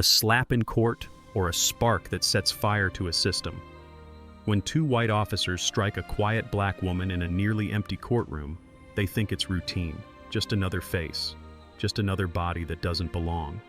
a slap in court, or a spark that sets fire to a system. When two white officers strike a quiet black woman in a nearly empty courtroom, they think it's routine, just another face, just another body that doesn't belong.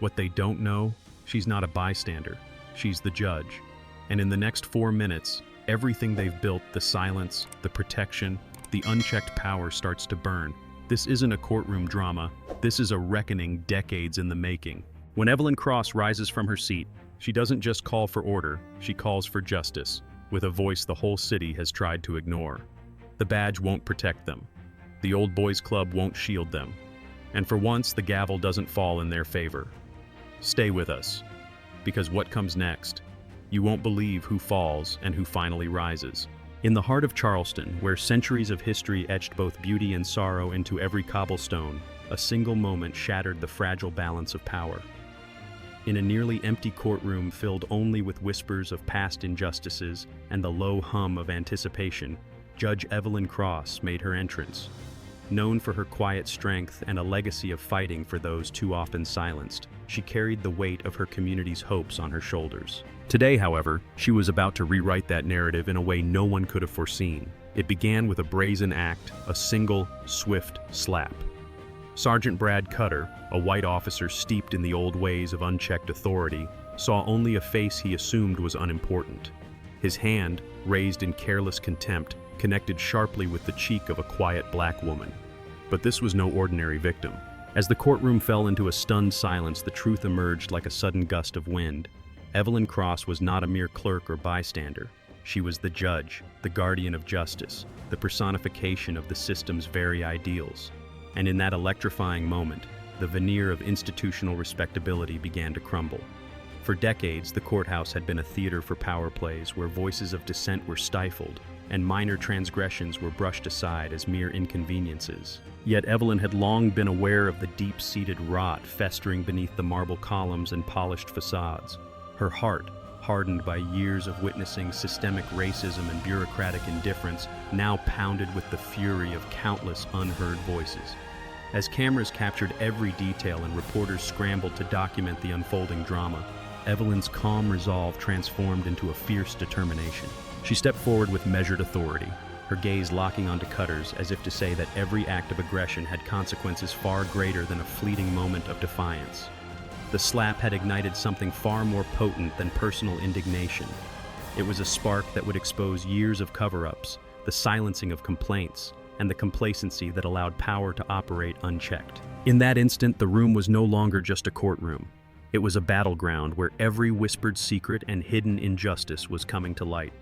What they don't know, she's not a bystander, she's the judge. And in the next 4 minutes, everything they've built, the silence, the protection, the unchecked power starts to burn. This isn't a courtroom drama, this is a reckoning decades in the making. When Evelyn Cross rises from her seat, she doesn't just call for order, she calls for justice, with a voice the whole city has tried to ignore. The badge won't protect them. The old boys club won't shield them. And for once, the gavel doesn't fall in their favor. Stay with us, because what comes next? You won't believe who falls and who finally rises. In the heart of Charleston, where centuries of history etched both beauty and sorrow into every cobblestone, a single moment shattered the fragile balance of power. In a nearly empty courtroom filled only with whispers of past injustices and the low hum of anticipation, Judge Evelyn Cross made her entrance. Known for her quiet strength and a legacy of fighting for those too often silenced, she carried the weight of her community's hopes on her shoulders. Today, however, she was about to rewrite that narrative in a way no one could have foreseen. It began with a brazen act, a single, swift slap. Sergeant Brad Cutter, a white officer steeped in the old ways of unchecked authority, saw only a face he assumed was unimportant. His hand, raised in careless contempt, connected sharply with the cheek of a quiet black woman. But this was no ordinary victim. As the courtroom fell into a stunned silence, the truth emerged like a sudden gust of wind. Evelyn Cross was not a mere clerk or bystander. She was the judge, the guardian of justice, the personification of the system's very ideals. And in that electrifying moment, the veneer of institutional respectability began to crumble. For decades, the courthouse had been a theater for power plays where voices of dissent were stifled and minor transgressions were brushed aside as mere inconveniences. Yet Evelyn had long been aware of the deep-seated rot festering beneath the marble columns and polished facades. Her heart, hardened by years of witnessing systemic racism and bureaucratic indifference, now pounded with the fury of countless unheard voices. As cameras captured every detail and reporters scrambled to document the unfolding drama, Evelyn's calm resolve transformed into a fierce determination. She stepped forward with measured authority, her gaze locking onto Cutter's as if to say that every act of aggression had consequences far greater than a fleeting moment of defiance. The slap had ignited something far more potent than personal indignation. It was a spark that would expose years of cover-ups, the silencing of complaints, and the complacency that allowed power to operate unchecked. In that instant, the room was no longer just a courtroom. It was a battleground where every whispered secret and hidden injustice was coming to light.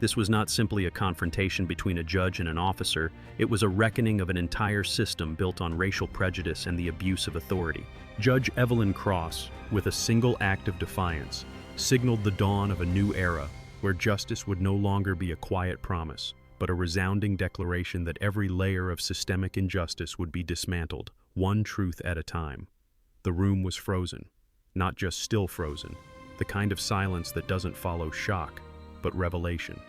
This was not simply a confrontation between a judge and an officer, it was a reckoning of an entire system built on racial prejudice and the abuse of authority. Judge Evelyn Cross, with a single act of defiance, signaled the dawn of a new era where justice would no longer be a quiet promise, but a resounding declaration that every layer of systemic injustice would be dismantled, one truth at a time. The room was frozen, not just still frozen, the kind of silence that doesn't follow shock, but revelation.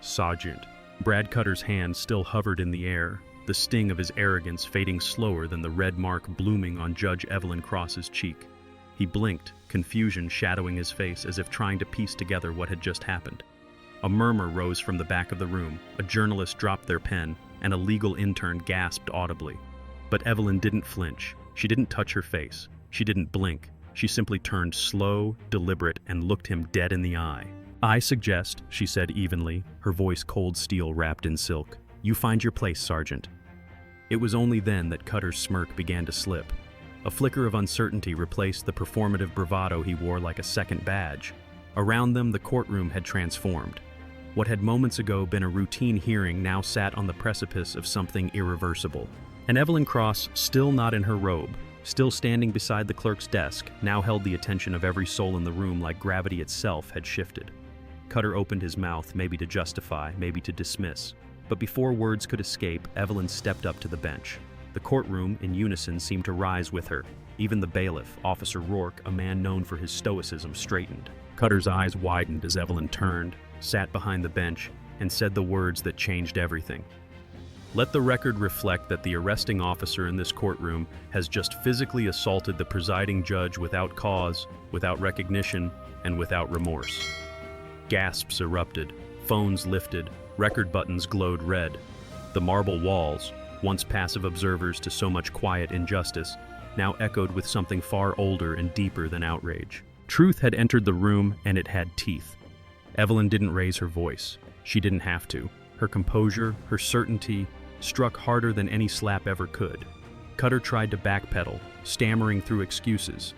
Sergeant Brad Cutter's hand still hovered in the air, the sting of his arrogance fading slower than the red mark blooming on Judge Evelyn Cross's cheek. He blinked, confusion shadowing his face as if trying to piece together what had just happened. A murmur rose from the back of the room, a journalist dropped their pen, and a legal intern gasped audibly. But Evelyn didn't flinch. She didn't touch her face. She didn't blink. She simply turned slow, deliberate, and looked him dead in the eye. "I suggest," she said evenly, her voice cold steel wrapped in silk, "you find your place, Sergeant." It was only then that Cutter's smirk began to slip. A flicker of uncertainty replaced the performative bravado he wore like a second badge. Around them, the courtroom had transformed. What had moments ago been a routine hearing now sat on the precipice of something irreversible. And Evelyn Cross, still not in her robe, still standing beside the clerk's desk, now held the attention of every soul in the room like gravity itself had shifted. Cutter opened his mouth, maybe to justify, maybe to dismiss. But before words could escape, Evelyn stepped up to the bench. The courtroom, in unison, seemed to rise with her. Even the bailiff, Officer Rourke, a man known for his stoicism, straightened. Cutter's eyes widened as Evelyn turned, sat behind the bench, and said the words that changed everything. Let the record reflect that the arresting officer in this courtroom has just physically assaulted the presiding judge without cause, without recognition, and without remorse. Gasps erupted, phones lifted, record buttons glowed red. The marble walls, once passive observers to so much quiet injustice, now echoed with something far older and deeper than outrage. Truth had entered the room, and it had teeth. Evelyn didn't raise her voice. She didn't have to. Her composure, her certainty, struck harder than any slap ever could. Cutter tried to backpedal, stammering through excuses.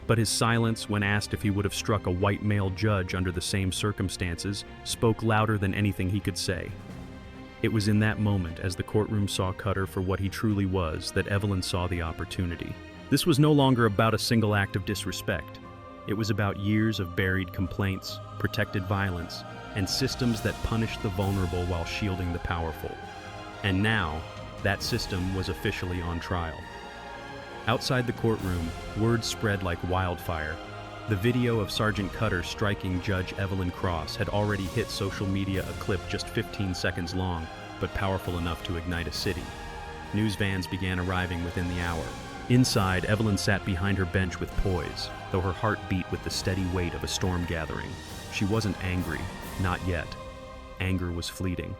But his silence, when asked if he would have struck a white male judge under the same circumstances, spoke louder than anything he could say. It was in that moment, as the courtroom saw Cutter for what he truly was, that Evelyn saw the opportunity. This was no longer about a single act of disrespect. It was about years of buried complaints, protected violence, and systems that punished the vulnerable while shielding the powerful. And now, that system was officially on trial. Outside the courtroom, word spread like wildfire. The video of Sergeant Cutter striking Judge Evelyn Cross had already hit social media, a clip just 15 seconds long, but powerful enough to ignite a city. News vans began arriving within the hour. Inside, Evelyn sat behind her bench with poise, though her heart beat with the steady weight of a storm gathering. She wasn't angry, not yet. Anger was fleeting.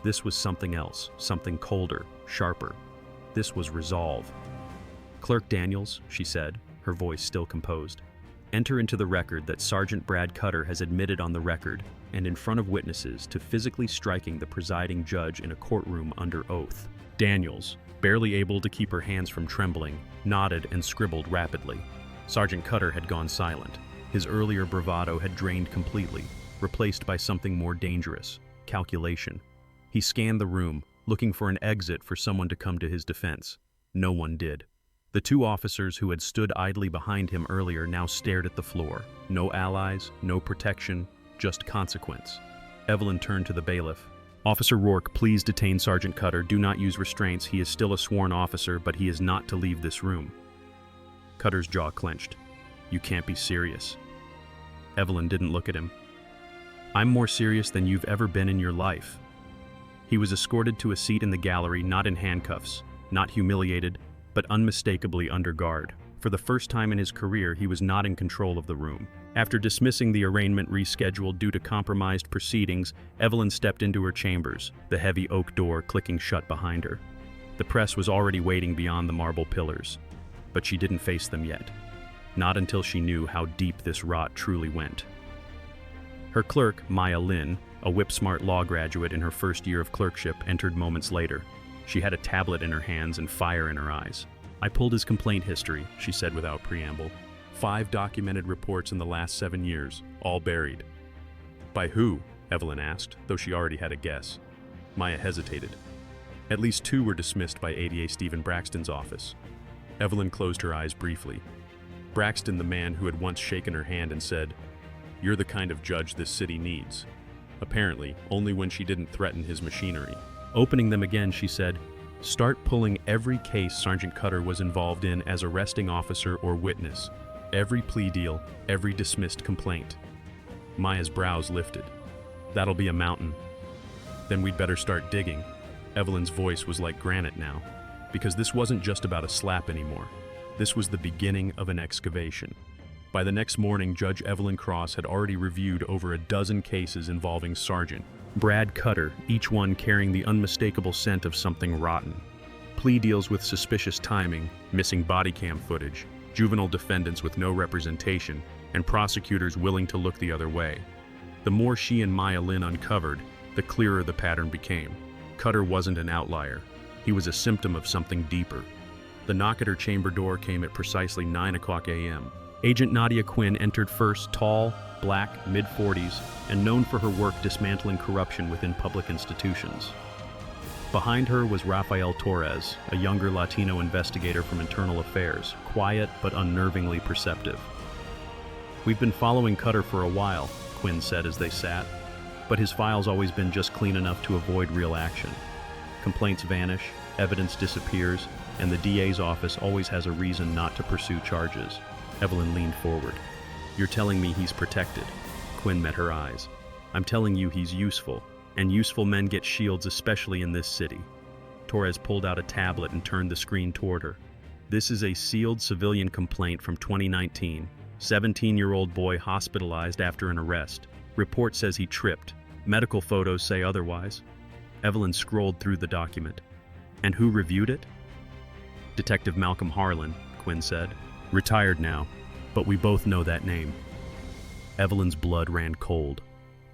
This was something else, something colder, sharper. This was resolve. "Clerk Daniels," she said, her voice still composed, "enter into the record that Sergeant Brad Cutter has admitted on the record, and in front of witnesses, to physically striking the presiding judge in a courtroom under oath." Daniels, barely able to keep her hands from trembling, nodded and scribbled rapidly. Sergeant Cutter had gone silent. His earlier bravado had drained completely, replaced by something more dangerous: calculation. He scanned the room, looking for an exit for someone to come to his defense. No one did. The two officers who had stood idly behind him earlier now stared at the floor. No allies, no protection, just consequence. Evelyn turned to the bailiff. "Officer Rourke, please detain Sergeant Cutter. Do not use restraints. He is still a sworn officer, but he is not to leave this room." Cutter's jaw clenched. "You can't be serious." Evelyn didn't look at him. "I'm more serious than you've ever been in your life." He was escorted to a seat in the gallery, not in handcuffs, not humiliated, but unmistakably under guard. For the first time in his career, he was not in control of the room. After dismissing the arraignment rescheduled due to compromised proceedings, Evelyn stepped into her chambers, the heavy oak door clicking shut behind her. The press was already waiting beyond the marble pillars, but she didn't face them yet. Not until she knew how deep this rot truly went. Her clerk, Maya Lynn, a whip-smart law graduate in her first year of clerkship, entered moments later. She had a tablet in her hands and fire in her eyes. "I pulled his complaint history," she said without preamble. 5 documented reports in the last 7 years, all buried." "By who?" Evelyn asked, though she already had a guess. Maya hesitated. "At least 2 were dismissed by ADA Stephen Braxton's office." Evelyn closed her eyes briefly. Braxton, the man who had once shaken her hand and said, "You're the kind of judge this city needs." Apparently, only when she didn't threaten his machinery. Opening them again, she said, "Start pulling every case Sergeant Cutter was involved in as arresting officer or witness. Every plea deal, every dismissed complaint." Maya's brows lifted. "That'll be a mountain." "Then we'd better start digging." Evelyn's voice was like granite now, because this wasn't just about a slap anymore. This was the beginning of an excavation. By the next morning, Judge Evelyn Cross had already reviewed over a dozen cases involving Sergeant Brad Cutter, each one carrying the unmistakable scent of something rotten. Plea deals with suspicious timing, missing body cam footage, juvenile defendants with no representation, and prosecutors willing to look the other way. The more she and Maya Lynn uncovered, the clearer the pattern became. Cutter wasn't an outlier. He was a symptom of something deeper. The knock at her chamber door came at precisely 9 o'clock a.m. Agent Nadia Quinn entered first, tall, black, mid-40s, and known for her work dismantling corruption within public institutions. Behind her was Rafael Torres, a younger Latino investigator from Internal Affairs, quiet but unnervingly perceptive. "We've been following Cutter for a while," Quinn said as they sat, "but his file's always been just clean enough to avoid real action. Complaints vanish, evidence disappears, and the DA's office always has a reason not to pursue charges." Evelyn leaned forward. "You're telling me he's protected?" Quinn met her eyes. "I'm telling you he's useful, and useful men get shields, especially in this city." Torres pulled out a tablet and turned the screen toward her. This is a sealed civilian complaint from 2019. 17-year-old boy hospitalized after an arrest. Report says he tripped. Medical photos say otherwise. Evelyn scrolled through the document. And who reviewed it? Detective Malcolm Harlan, Quinn said. Retired now, but we both know that name. Evelyn's blood ran cold.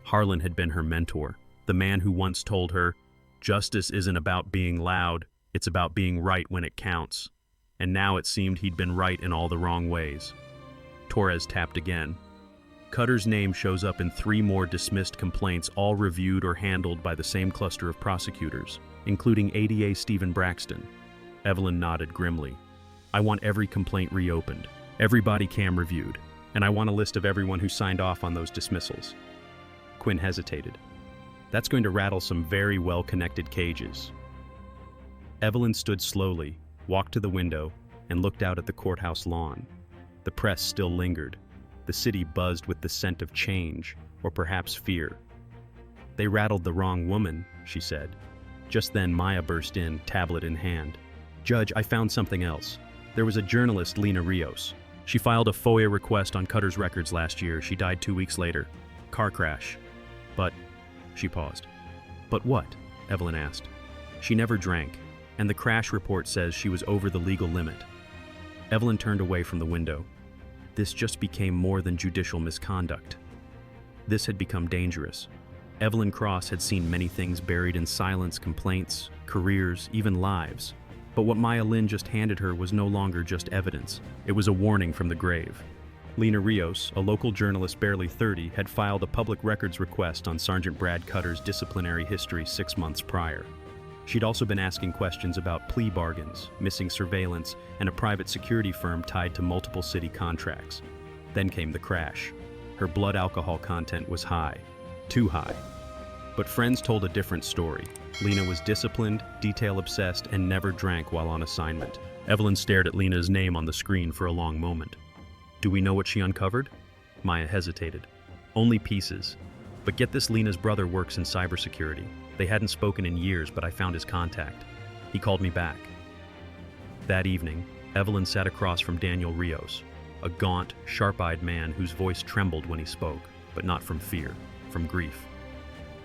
Harlan had been her mentor, the man who once told her, "Justice isn't about being loud, it's about being right when it counts." And now it seemed he'd been right in all the wrong ways. Torres tapped again. Cutter's name shows up in 3 more dismissed complaints, all reviewed or handled by the same cluster of prosecutors, including ADA Stephen Braxton. Evelyn nodded grimly. I want every complaint reopened, every body cam reviewed, and I want a list of everyone who signed off on those dismissals. Quinn hesitated. That's going to rattle some very well-connected cages. Evelyn stood slowly, walked to the window, and looked out at the courthouse lawn. The press still lingered. The city buzzed with the scent of change, or perhaps fear. They rattled the wrong woman, she said. Just then Maya burst in, tablet in hand. Judge, I found something else. There was a journalist, Lena Rios. She filed a FOIA request on Cutter's records last year. She died 2 weeks later. Car crash. But, she paused. But what? Evelyn asked. She never drank, and the crash report says she was over the legal limit. Evelyn turned away from the window. This just became more than judicial misconduct. This had become dangerous. Evelyn Cross had seen many things buried in silence, complaints, careers, even lives. But what Maya Lin just handed her was no longer just evidence. It was a warning from the grave. Lena Rios, a local journalist barely 30, had filed a public records request on Sergeant Brad Cutter's disciplinary history 6 months prior. She'd also been asking questions about plea bargains, missing surveillance, and a private security firm tied to multiple city contracts. Then came the crash. Her blood alcohol content was high. Too high. But friends told a different story. Lena was disciplined, detail-obsessed, and never drank while on assignment. Evelyn stared at Lena's name on the screen for a long moment. Do we know what she uncovered? Maya hesitated. Only pieces. But get this, Lena's brother works in cybersecurity. They hadn't spoken in years, but I found his contact. He called me back. That evening, Evelyn sat across from Daniel Rios, a gaunt, sharp-eyed man whose voice trembled when he spoke, but not from fear, from grief.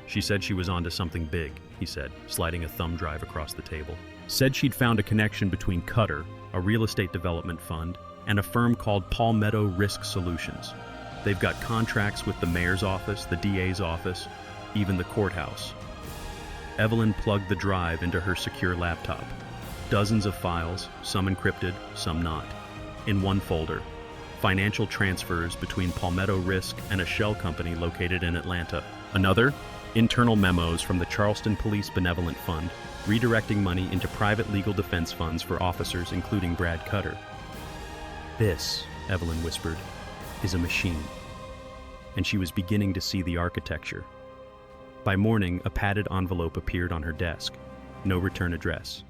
She said she was onto something big, he said, sliding a thumb drive across the table. Said she'd found a connection between Cutter, a real estate development fund, and a firm called Palmetto Risk Solutions. They've got contracts with the mayor's office, the DA's office, even the courthouse. Evelyn plugged the drive into her secure laptop. Dozens of files, some encrypted, some not. In one folder, financial transfers between Palmetto Risk and a shell company located in Atlanta. Another, internal memos from the Charleston Police Benevolent Fund, redirecting money into private legal defense funds for officers, including Brad Cutter. This, Evelyn whispered, is a machine. And she was beginning to see the architecture. By morning, a padded envelope appeared on her desk. No return address.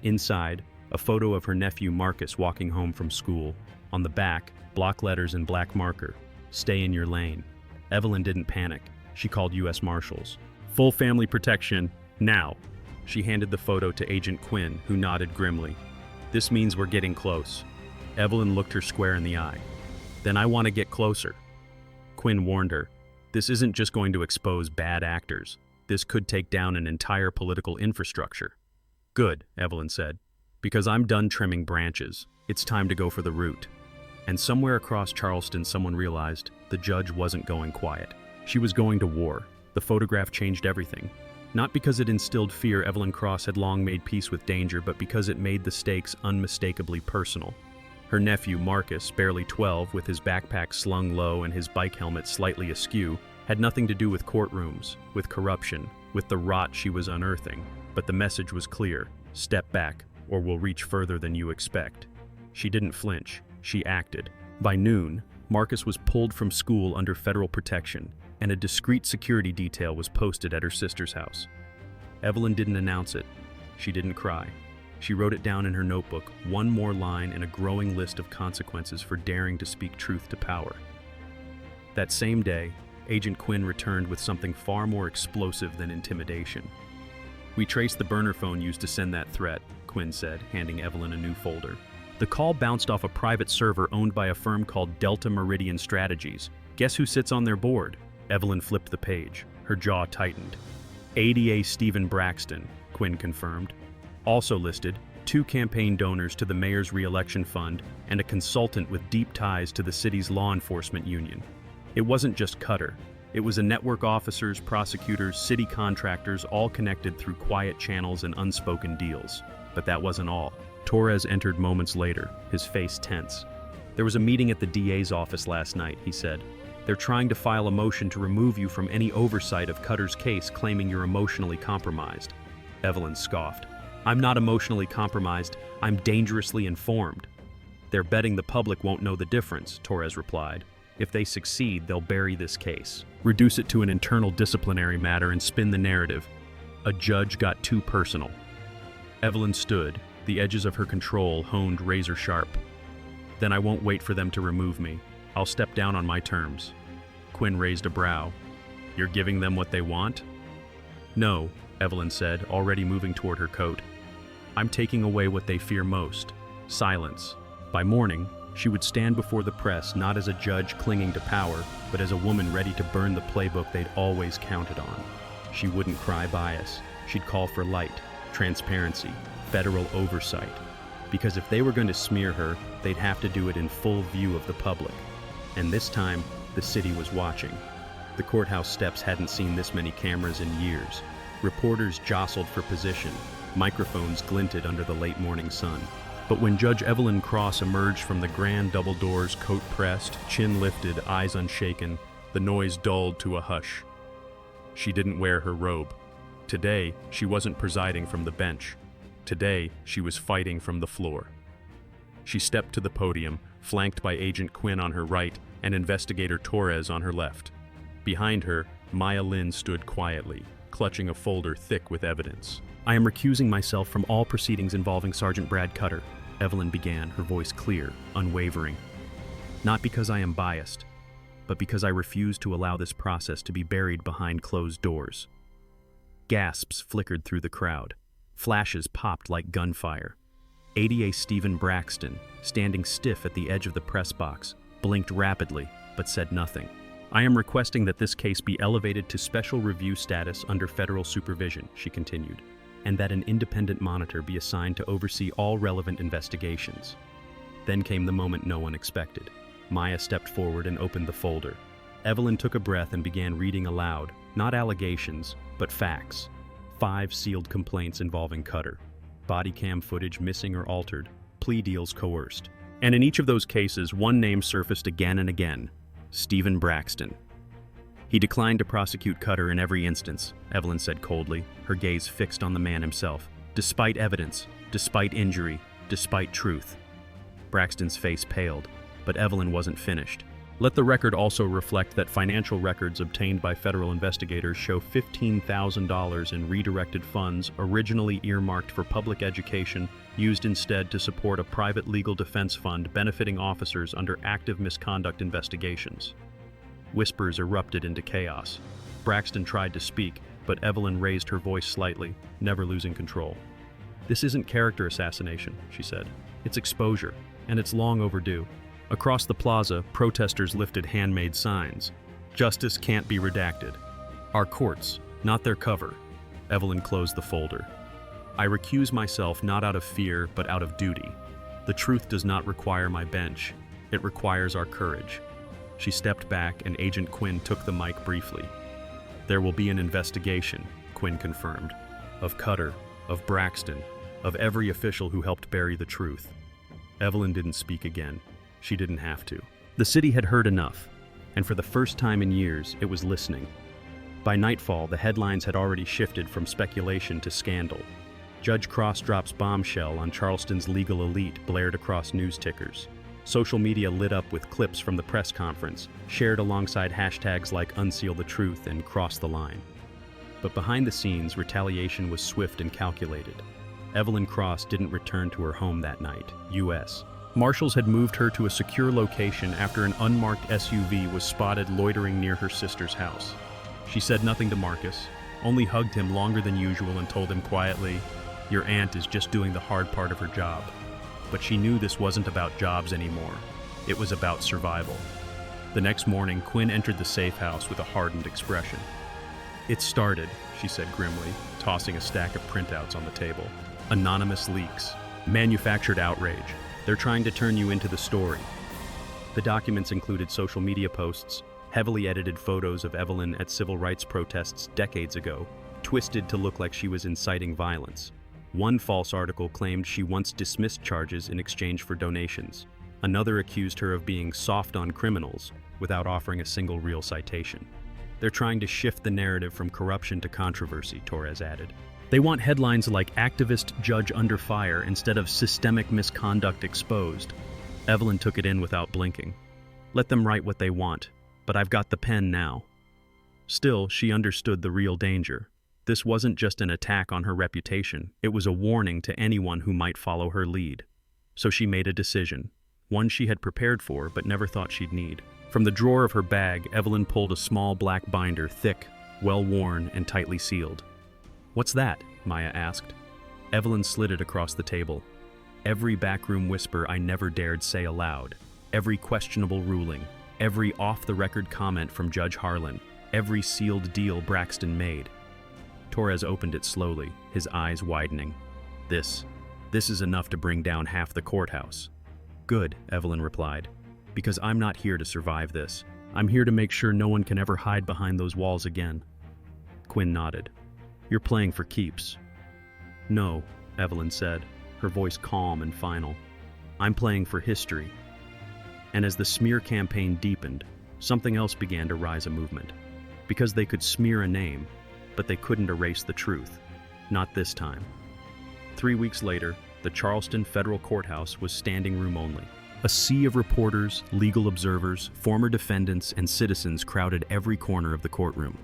Inside, a photo of her nephew Marcus walking home from school. On the back, block letters in black marker. Stay in your lane. Evelyn didn't panic. She called U.S. Marshals. Full family protection, now. She handed the photo to Agent Quinn, who nodded grimly. This means we're getting close. Evelyn looked her square in the eye. Then I want to get closer. Quinn warned her. This isn't just going to expose bad actors. This could take down an entire political infrastructure. Good, Evelyn said. Because I'm done trimming branches. It's time to go for the root. And somewhere across Charleston, someone realized the judge wasn't going quiet. She was going to war. The photograph changed everything. Not because it instilled fear, Evelyn Cross had long made peace with danger, but because it made the stakes unmistakably personal. Her nephew, Marcus, barely 12, with his backpack slung low and his bike helmet slightly askew, had nothing to do with courtrooms, with corruption, with the rot she was unearthing. But the message was clear. Step back, or we'll reach further than you expect. She didn't flinch. She acted. By noon, Marcus was pulled from school under federal protection, and a discreet security detail was posted at her sister's house. Evelyn didn't announce it. She didn't cry. She wrote it down in her notebook, one more line in a growing list of consequences for daring to speak truth to power. That same day, Agent Quinn returned with something far more explosive than intimidation. We traced the burner phone used to send that threat, Quinn said, handing Evelyn a new folder. The call bounced off a private server owned by a firm called Delta Meridian Strategies. Guess who sits on their board? Evelyn flipped the page. Her jaw tightened. ADA Stephen Braxton, Quinn confirmed. Also listed, 2 campaign donors to the mayor's re-election fund and a consultant with deep ties to the city's law enforcement union. It wasn't just Cutter. It was a network of officers, prosecutors, city contractors, all connected through quiet channels and unspoken deals. But that wasn't all. Torres entered moments later, his face tense. There was a meeting at the DA's office last night, he said. They're trying to file a motion to remove you from any oversight of Cutter's case, claiming you're emotionally compromised. Evelyn scoffed. I'm not emotionally compromised, I'm dangerously informed. They're betting the public won't know the difference, Torres replied. If they succeed, they'll bury this case, reduce it to an internal disciplinary matter and spin the narrative. A judge got too personal. Evelyn stood, the edges of her control honed razor sharp. Then I won't wait for them to remove me. I'll step down on my terms. Quinn raised a brow. You're giving them what they want? No, Evelyn said, already moving toward her coat. I'm taking away what they fear most, silence. By morning, she would stand before the press not as a judge clinging to power, but as a woman ready to burn the playbook they'd always counted on. She wouldn't cry bias. She'd call for light, transparency, federal oversight. Because if they were going to smear her, they'd have to do it in full view of the public. And this time, the city was watching. The courthouse steps hadn't seen this many cameras in years. Reporters jostled for position. Microphones glinted under the late morning sun. But when Judge Evelyn Cross emerged from the grand double doors, coat pressed, chin lifted, eyes unshaken, the noise dulled to a hush. She didn't wear her robe. Today, she wasn't presiding from the bench. Today, she was fighting from the floor. She stepped to the podium, flanked by Agent Quinn on her right and Investigator Torres on her left. Behind her, Maya Lynn stood quietly, clutching a folder thick with evidence. I am recusing myself from all proceedings involving Sergeant Brad Cutter, Evelyn began, her voice clear, unwavering. Not because I am biased, but because I refuse to allow this process to be buried behind closed doors. Gasps flickered through the crowd. Flashes popped like gunfire. ADA Stephen Braxton, standing stiff at the edge of the press box, blinked rapidly, but said nothing. I am requesting that this case be elevated to special review status under federal supervision, she continued, and that an independent monitor be assigned to oversee all relevant investigations. Then came the moment no one expected. Maya stepped forward and opened the folder. Evelyn took a breath and began reading aloud, not allegations, but facts. 5 sealed complaints involving Cutter. Body cam footage missing or altered, plea deals coerced. And in each of those cases, one name surfaced again and again: Stephen Braxton. He declined to prosecute Cutter in every instance, Evelyn said coldly, her gaze fixed on the man himself. Despite evidence, despite injury, despite truth. Braxton's face paled, but Evelyn wasn't finished. Let the record also reflect that financial records obtained by federal investigators show $15,000 in redirected funds originally earmarked for public education, used instead to support a private legal defense fund benefiting officers under active misconduct investigations. Whispers erupted into chaos. Braxton tried to speak, but Evelyn raised her voice slightly, never losing control. This isn't character assassination, she said. It's exposure, and it's long overdue. Across the plaza, protesters lifted handmade signs. Justice can't be redacted. Our courts, not their cover. Evelyn closed the folder. I recuse myself not out of fear, but out of duty. The truth does not require my bench. It requires our courage. She stepped back and Agent Quinn took the mic briefly. There will be an investigation, Quinn confirmed. Of Cutter, of Braxton, of every official who helped bury the truth. Evelyn didn't speak again. She didn't have to. The city had heard enough, and for the first time in years, it was listening. By nightfall, the headlines had already shifted from speculation to scandal. Judge Cross drops bombshell on Charleston's legal elite blared across news tickers. Social media lit up with clips from the press conference, shared alongside hashtags like Unseal the Truth and Cross the Line. But behind the scenes, retaliation was swift and calculated. Evelyn Cross didn't return to her home that night, U.S. Marshals had moved her to a secure location after an unmarked SUV was spotted loitering near her sister's house. She said nothing to Marcus, only hugged him longer than usual and told him quietly, "Your aunt is just doing the hard part of her job." But she knew this wasn't about jobs anymore. It was about survival. The next morning, Quinn entered the safe house with a hardened expression. "It started," she said grimly, tossing a stack of printouts on the table. "Anonymous leaks. Manufactured outrage. They're trying to turn you into the story." The documents included social media posts, heavily edited photos of Evelyn at civil rights protests decades ago, twisted to look like she was inciting violence. One false article claimed she once dismissed charges in exchange for donations. Another accused her of being soft on criminals without offering a single real citation. "They're trying to shift the narrative from corruption to controversy," Torres added. "They want headlines like 'Activist Judge Under Fire' instead of 'Systemic Misconduct Exposed.'" Evelyn took it in without blinking. "Let them write what they want, but I've got the pen now." Still, she understood the real danger. This wasn't just an attack on her reputation, it was a warning to anyone who might follow her lead. So she made a decision, one she had prepared for but never thought she'd need. From the drawer of her bag, Evelyn pulled a small black binder, thick, well-worn, and tightly sealed. "What's that?" Maya asked. Evelyn slid it across the table. Every backroom whisper I never dared say aloud, every questionable ruling, every off-the-record comment from Judge Harlan, every sealed deal Braxton made. Torres opened it slowly, his eyes widening. This is enough to bring down half the courthouse." "Good," Evelyn replied, "because I'm not here to survive this. I'm here to make sure no one can ever hide behind those walls again." Quinn nodded. "You're playing for keeps." "No," Evelyn said, her voice calm and final. "I'm playing for history." And as the smear campaign deepened, something else began to rise a movement. Because they could smear a name, but they couldn't erase the truth. Not this time. 3 weeks later, the Charleston federal courthouse was standing room only. A sea of reporters, legal observers, former defendants, and citizens crowded every corner of the courtroom.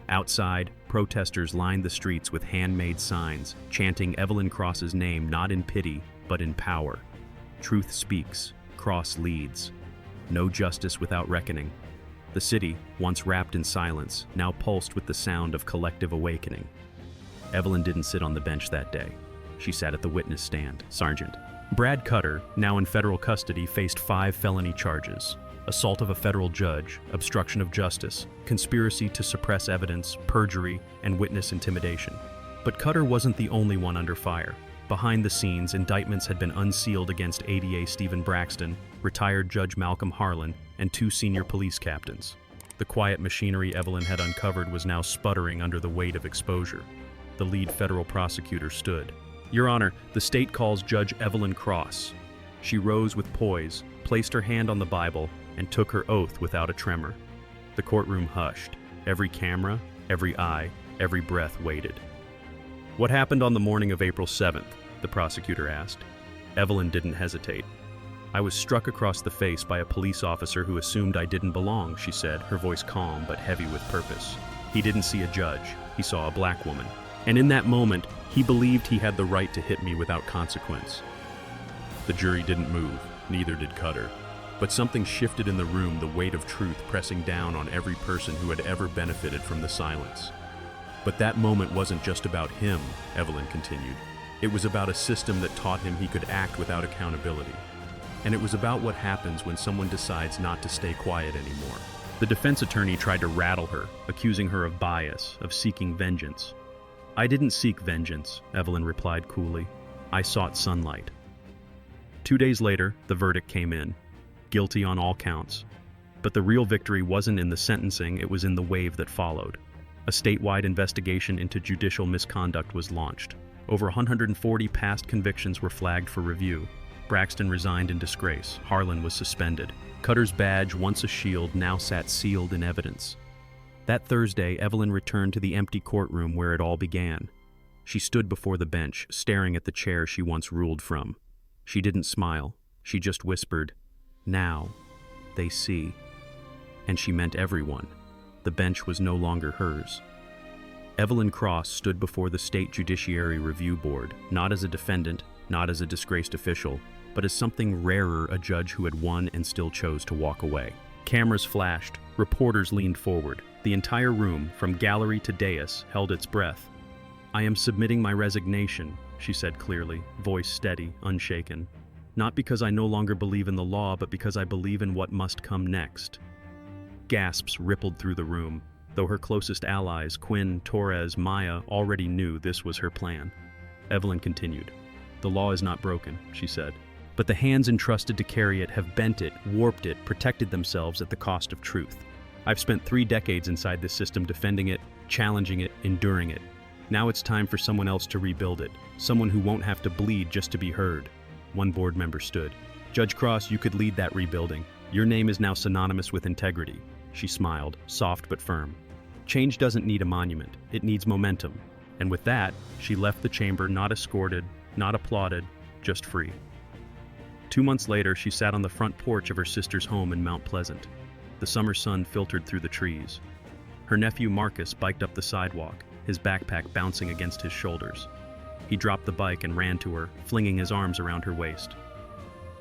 Outside, protesters lined the streets with handmade signs, chanting Evelyn Cross's name not in pity, but in power. "Truth speaks, Cross leads. No justice without reckoning." The city, once wrapped in silence, now pulsed with the sound of collective awakening. Evelyn didn't sit on the bench that day. She sat at the witness stand. Sergeant Brad Cutter, now in federal custody, faced 5 felony charges: assault of a federal judge, obstruction of justice, conspiracy to suppress evidence, perjury, and witness intimidation. But Cutter wasn't the only one under fire. Behind the scenes, indictments had been unsealed against ADA Stephen Braxton, retired Judge Malcolm Harlan, and 2 senior police captains. The quiet machinery Evelyn had uncovered was now sputtering under the weight of exposure. The lead federal prosecutor stood. "Your Honor, the state calls Judge Evelyn Cross." She rose with poise, placed her hand on the Bible, and took her oath without a tremor. The courtroom hushed. Every camera, every eye, every breath waited. "What happened on the morning of April 7th?" the prosecutor asked. Evelyn didn't hesitate. "I was struck across the face by a police officer who assumed I didn't belong," she said, her voice calm but heavy with purpose. "He didn't see a judge, he saw a black woman. And in that moment, he believed he had the right to hit me without consequence." The jury didn't move, neither did Cutter. But something shifted in the room, the weight of truth pressing down on every person who had ever benefited from the silence. "But that moment wasn't just about him," Evelyn continued. "It was about a system that taught him he could act without accountability. And it was about what happens when someone decides not to stay quiet anymore." The defense attorney tried to rattle her, accusing her of bias, of seeking vengeance. "I didn't seek vengeance," Evelyn replied coolly. "I sought sunlight." 2 days later, the verdict came in. Guilty on all counts. But the real victory wasn't in the sentencing, it was in the wave that followed. A statewide investigation into judicial misconduct was launched. Over 140 past convictions were flagged for review. Braxton resigned in disgrace. Harlan was suspended. Cutter's badge, once a shield, now sat sealed in evidence. That Thursday, Evelyn returned to the empty courtroom where it all began. She stood before the bench, staring at the chair she once ruled from. She didn't smile. She just whispered, "Now, they see." And she meant everyone. The bench was no longer hers. Evelyn Cross stood before the State Judiciary Review Board, not as a defendant, not as a disgraced official, but as something rarer, a judge who had won and still chose to walk away. Cameras flashed, reporters leaned forward. The entire room, from gallery to dais, held its breath. "I am submitting my resignation," she said clearly, voice steady, unshaken. "Not because I no longer believe in the law, but because I believe in what must come next." Gasps rippled through the room, though her closest allies, Quinn, Torres, Maya, already knew this was her plan. Evelyn continued. "The law is not broken," she said, "but the hands entrusted to carry it have bent it, warped it, protected themselves at the cost of truth. I've spent 3 decades inside this system defending it, challenging it, enduring it. Now it's time for someone else to rebuild it, someone who won't have to bleed just to be heard." One board member stood. "Judge Cross, you could lead that rebuilding. Your name is now synonymous with integrity." She smiled, soft but firm. "Change doesn't need a monument, it needs momentum." And with that, she left the chamber not escorted, not applauded, just free. 2 months later, she sat on the front porch of her sister's home in Mount Pleasant. The summer sun filtered through the trees. Her nephew Marcus biked up the sidewalk, his backpack bouncing against his shoulders. He dropped the bike and ran to her, flinging his arms around her waist.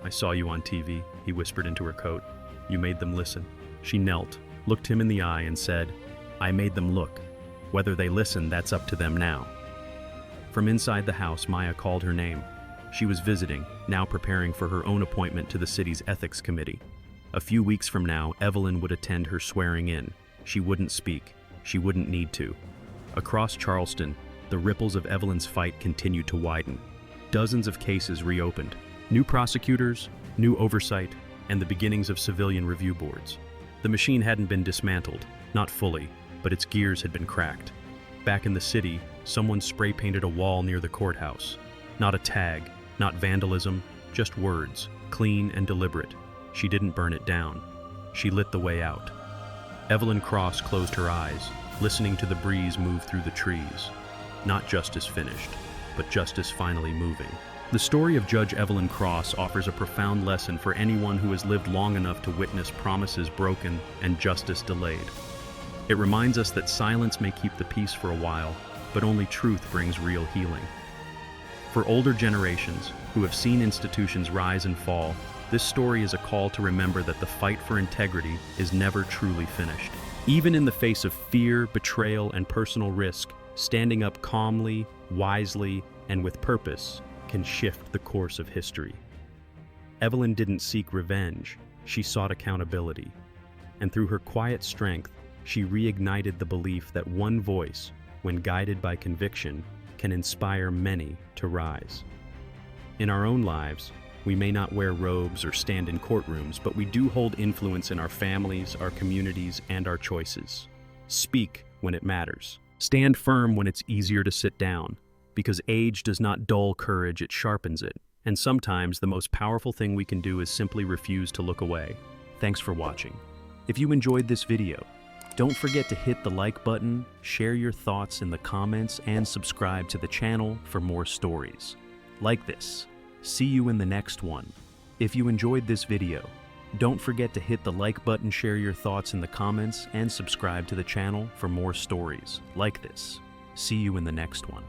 "I saw you on TV," he whispered into her coat. "You made them listen." She knelt, looked him in the eye, and said, "I made them look. Whether they listen, that's up to them now." From inside the house, Maya called her name. She was visiting, now preparing for her own appointment to the city's ethics committee. A few weeks from now, Evelyn would attend her swearing in. She wouldn't speak. She wouldn't need to. Across Charleston, the ripples of Evelyn's fight continued to widen. Dozens of cases reopened. New prosecutors, new oversight, and the beginnings of civilian review boards. The machine hadn't been dismantled, not fully, but its gears had been cracked. Back in the city, someone spray-painted a wall near the courthouse. Not a tag, not vandalism, just words, clean and deliberate. She didn't burn it down. She lit the way out. Evelyn Cross closed her eyes, listening to the breeze move through the trees. Not justice finished, but justice finally moving. The story of Judge Evelyn Cross offers a profound lesson for anyone who has lived long enough to witness promises broken and justice delayed. It reminds us that silence may keep the peace for a while, but only truth brings real healing. For older generations who have seen institutions rise and fall, this story is a call to remember that the fight for integrity is never truly finished. Even in the face of fear, betrayal, and personal risk, standing up calmly, wisely, and with purpose can shift the course of history. Evelyn didn't seek revenge, she sought accountability. And through her quiet strength, she reignited the belief that one voice, when guided by conviction, can inspire many to rise. In our own lives, we may not wear robes or stand in courtrooms, but we do hold influence in our families, our communities, and our choices. Speak when it matters. Stand firm when it's easier to sit down, because age does not dull courage, it sharpens it. And sometimes the most powerful thing we can do is simply refuse to look away. Thanks for watching. If you enjoyed this video, don't forget to hit the like button, share your thoughts in the comments, and subscribe to the channel for more stories like this. See you in the next one. If you enjoyed this video, don't forget to hit the like button, share your thoughts in the comments, and subscribe to the channel for more stories like this. See you in the next one.